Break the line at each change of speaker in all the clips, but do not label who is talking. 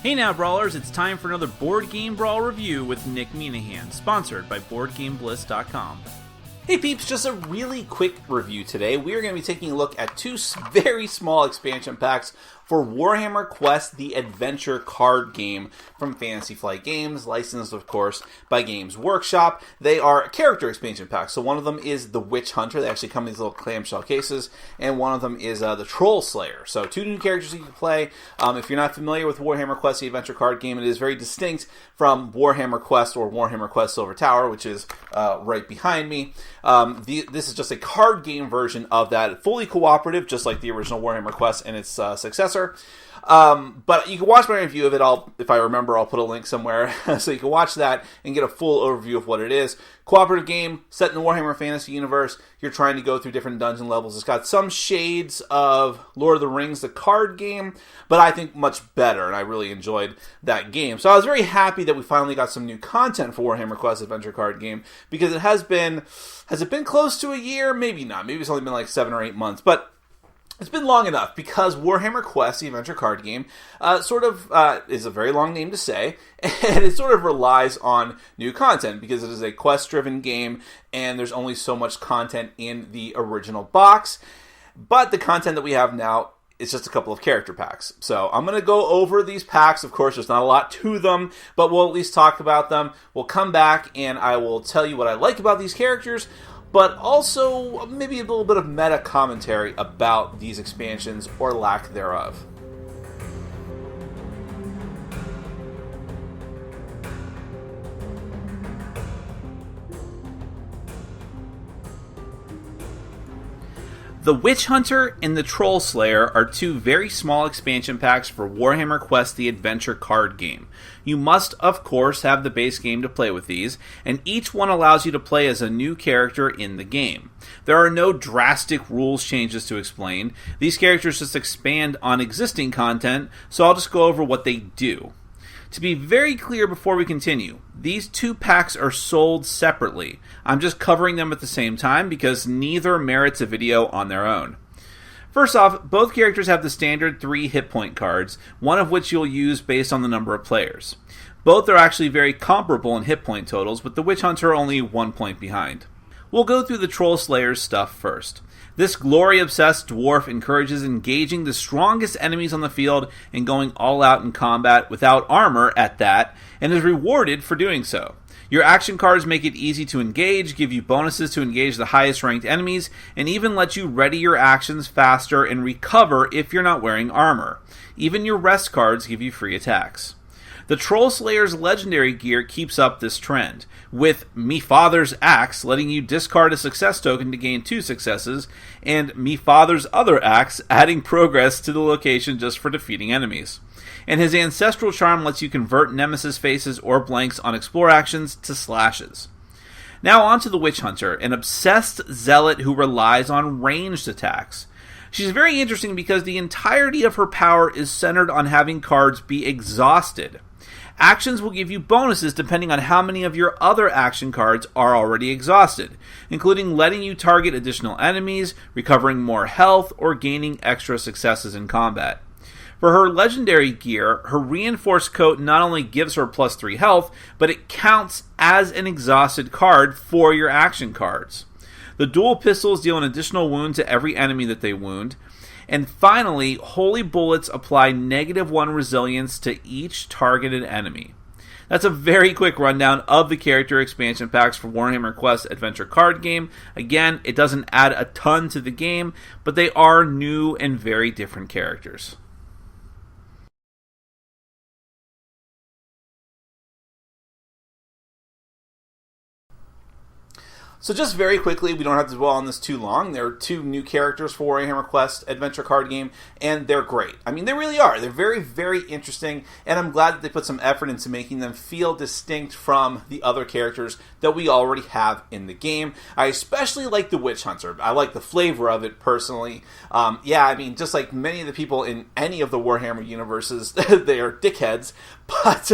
Hey now, Brawlers, it's time for another Board Game Brawl review with Nick Minahan, sponsored by BoardGameBliss.com. Hey peeps, just a really quick review today. We are going to be taking a look at two very small expansion packs for Warhammer Quest, the adventure card game from Fantasy Flight Games, licensed, of course, by Games Workshop. They are character expansion packs. So one of them is the Witch Hunter. They actually come in these little clamshell cases. And one of them is the Trollslayer. So two new characters you can play. If you're not familiar with Warhammer Quest, the adventure card game, it is very distinct from Warhammer Quest or Warhammer Quest Silver Tower, which is right behind me. This is just a card game version of that, fully cooperative, just like the original Warhammer Quest and its successor. But you can watch my review of it. If I remember, I'll put a link somewhere so you can watch that and get a full overview of what it is. Cooperative game set in the Warhammer Fantasy universe. You're trying to go through different dungeon levels. It's got some shades of Lord of the Rings, the card game, but I think much better, and I really enjoyed that game. So I was very happy that we finally got some new content for Warhammer Quest Adventure Card Game, because it has been close to a year? Maybe not. Maybe it's only been like 7 or 8 months, but it's been long enough, because Warhammer Quest, the adventure card game, is a very long name to say, and it sort of relies on new content, because it is a quest-driven game, and there's only so much content in the original box. But the content that we have now is just a couple of character packs. So I'm going to go over these packs. Of course, there's not a lot to them, but we'll at least talk about them. We'll come back, and I will tell you what I like about these characters, but also maybe a little bit of meta commentary about these expansions, or lack thereof. The Witch Hunter and the Trollslayer are two very small expansion packs for Warhammer Quest the Adventure card game. You must, of course, have the base game to play with these, and each one allows you to play as a new character in the game. There are no drastic rules changes to explain. These characters just expand on existing content, so I'll just go over what they do. To be very clear before we continue, these two packs are sold separately. I'm just covering them at the same time because neither merits a video on their own. First off, both characters have the standard 3 hit point cards, one of which you'll use based on the number of players. Both are actually very comparable in hit point totals, with the Witch Hunter only 1 point behind. We'll go through the Trollslayer's stuff first. This glory-obsessed dwarf encourages engaging the strongest enemies on the field and going all out in combat without armor at that, and is rewarded for doing so. Your action cards make it easy to engage, give you bonuses to engage the highest ranked enemies, and even let you ready your actions faster and recover if you're not wearing armor. Even your rest cards give you free attacks. The Trollslayer's legendary gear keeps up this trend, with Me Father's Axe letting you discard a success token to gain 2 successes, and Me Father's Other Axe adding progress to the location just for defeating enemies. And his Ancestral Charm lets you convert Nemesis faces or blanks on explore actions to slashes. Now on to the Witch Hunter, an obsessed zealot who relies on ranged attacks. She's very interesting because the entirety of her power is centered on having cards be exhausted. Actions will give you bonuses depending on how many of your other action cards are already exhausted, including letting you target additional enemies, recovering more health, or gaining extra successes in combat. For her legendary gear, her reinforced coat not only gives her plus 3 health, but it counts as an exhausted card for your action cards. The dual pistols deal an additional wound to every enemy that they wound. And finally, Holy Bullets apply -1 resilience to each targeted enemy. That's a very quick rundown of the character expansion packs for Warhammer Quest Adventure Card Game. Again, it doesn't add a ton to the game, but they are new and very different characters. So just very quickly, we don't have to dwell on this too long. There are 2 new characters for Warhammer Quest Adventure Card Game, and they're great. I mean, they really are. They're very, very interesting, and I'm glad that they put some effort into making them feel distinct from the other characters that we already have in the game. I especially like the Witch Hunter. I like the flavor of it, personally. Just like many of the people in any of the Warhammer universes, they are dickheads, but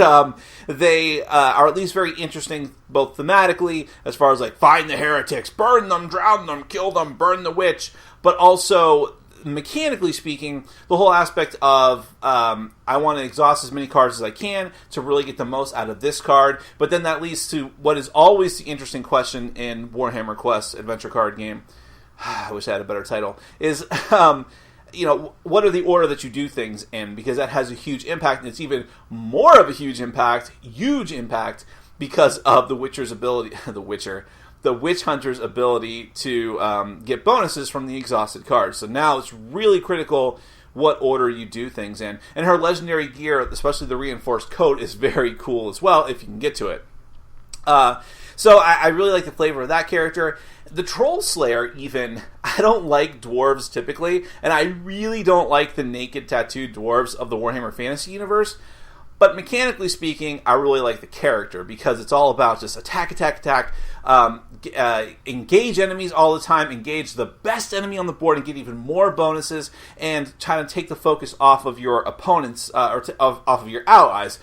they are at least very interesting, both thematically, as far as like, find the heretics, burn them, drown them, kill them, burn the witch, but also mechanically speaking, the whole aspect of I want to exhaust as many cards as I can to really get the most out of this card, but then that leads to what is always the interesting question in Warhammer Quest adventure card game. I wish I had a better title. Is what are the order that you do things in? Because that has a huge impact, and it's even more of a huge impact, because of the Witcher's ability, the Witch Hunter's ability to get bonuses from the exhausted cards. So now it's really critical what order you do things in. And her legendary gear, especially the reinforced coat, is very cool as well, if you can get to it. So I really like the flavor of that character. The Trollslayer, even, I don't like dwarves typically, and I really don't like the naked tattooed dwarves of the Warhammer Fantasy universe. But mechanically speaking, I really like the character because it's all about just attack, engage enemies all the time, engage the best enemy on the board and get even more bonuses, and try to take the focus off of your opponents, off of your allies,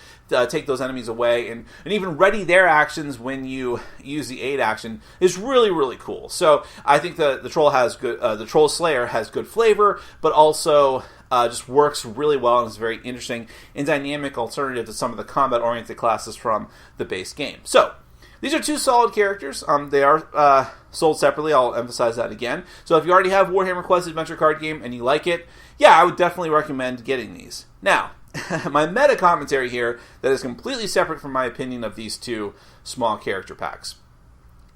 take those enemies away, and even ready their actions when you use the aid action is really, really cool. So I think the Trollslayer has good flavor, but also just works really well and is very interesting and dynamic alternative to some of the combat-oriented classes from the base game. So, these are two solid characters. They are sold separately. I'll emphasize that again. So if you already have Warhammer Quest adventure card game and you like it, yeah, I would definitely recommend getting these. Now, my meta commentary here that is completely separate from my opinion of these two small character packs.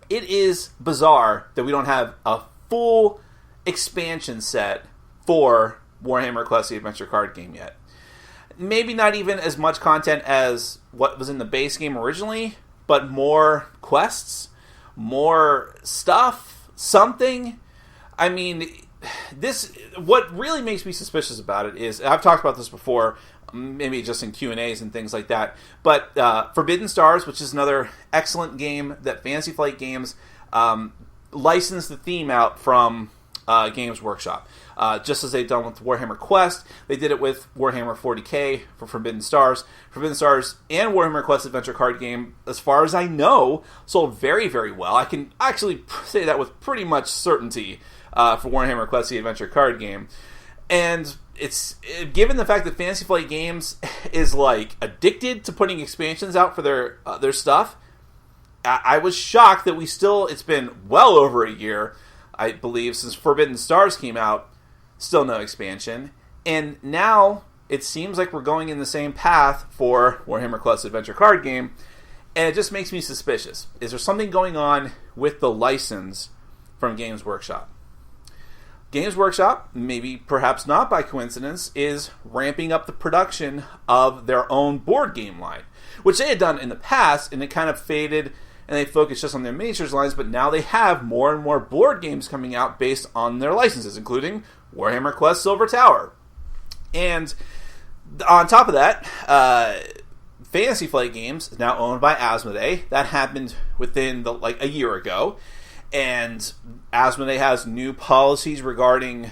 It is bizarre that we don't have a full expansion set for Warhammer Quest the adventure card game yet. Maybe not even as much content as what was in the base game originally, but more quests, more stuff, something. I mean, what really makes me suspicious about it is, I've talked about this before, maybe just in Q&As and things like that, but Forbidden Stars, which is another excellent game that Fantasy Flight Games licensed the theme out from Games Workshop. Just as they've done with Warhammer Quest, they did it with Warhammer 40k for Forbidden Stars. Forbidden Stars and Warhammer Quest adventure card game, as far as I know, sold very, very well. I can actually say that with pretty much certainty for Warhammer Quest the adventure card game. And it's given the fact that Fantasy Flight Games is like addicted to putting expansions out for their stuff, I was shocked that it's been well over a year, I believe, since Forbidden Stars came out. Still no expansion. And now it seems like we're going in the same path for Warhammer Quest adventure card game. And it just makes me suspicious. Is there something going on with the license from Games Workshop? Games Workshop, maybe perhaps not by coincidence, is ramping up the production of their own board game line, which they had done in the past, and it kind of faded, and they focused just on their miniatures lines, but now they have more and more board games coming out based on their licenses, including Warhammer Quest Silver Tower. And on top of that, Fantasy Flight Games is now owned by Asmodee. That happened within a year ago. And Asmodee has new policies regarding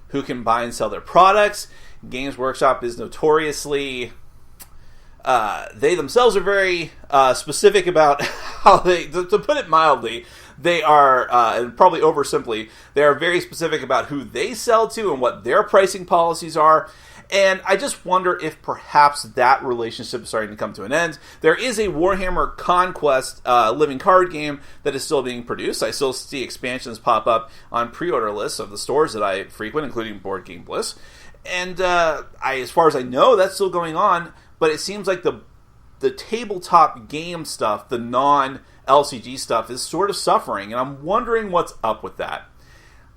who can buy and sell their products. Games Workshop is notoriously... they themselves are very specific about how they... To put it mildly, they are, and probably oversimply, they are very specific about who they sell to and what their pricing policies are. And I just wonder if perhaps that relationship is starting to come to an end. There is a Warhammer Conquest living card game that is still being produced. I still see expansions pop up on pre-order lists of the stores that I frequent, including Board Game Bliss. And as far as I know, that's still going on. But it seems like the tabletop game stuff, the non-LCG stuff, is sort of suffering. And I'm wondering what's up with that.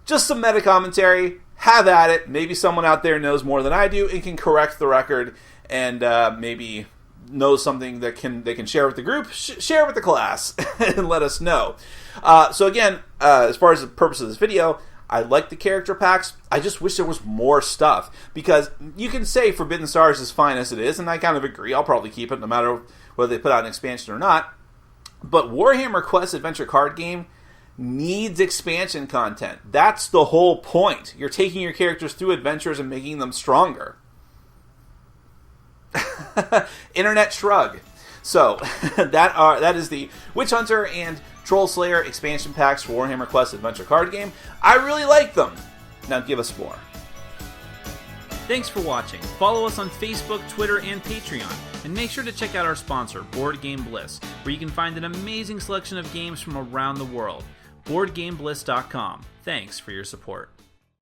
Just some meta commentary. Have at it. Maybe someone out there knows more than I do and can correct the record, and maybe knows something that they can share with the group, share with the class, and let us know. So again, as far as the purpose of this video, I like the character packs. I just wish there was more stuff, because you can say Forbidden Stars is fine as it is, and I kind of agree. I'll probably keep it no matter whether they put out an expansion or not. But Warhammer Quest adventure card game needs expansion content. That's the whole point. You're taking your characters through adventures and making them stronger. Internet shrug. So, that is the Witch Hunter and Trollslayer expansion packs for Warhammer Quest adventure card game. I really like them. Now give us more.
Thanks for watching. Follow us on Facebook, Twitter, and Patreon. And make sure to check out our sponsor, Board Game Bliss, where you can find an amazing selection of games from around the world. BoardGameBliss.com. Thanks for your support.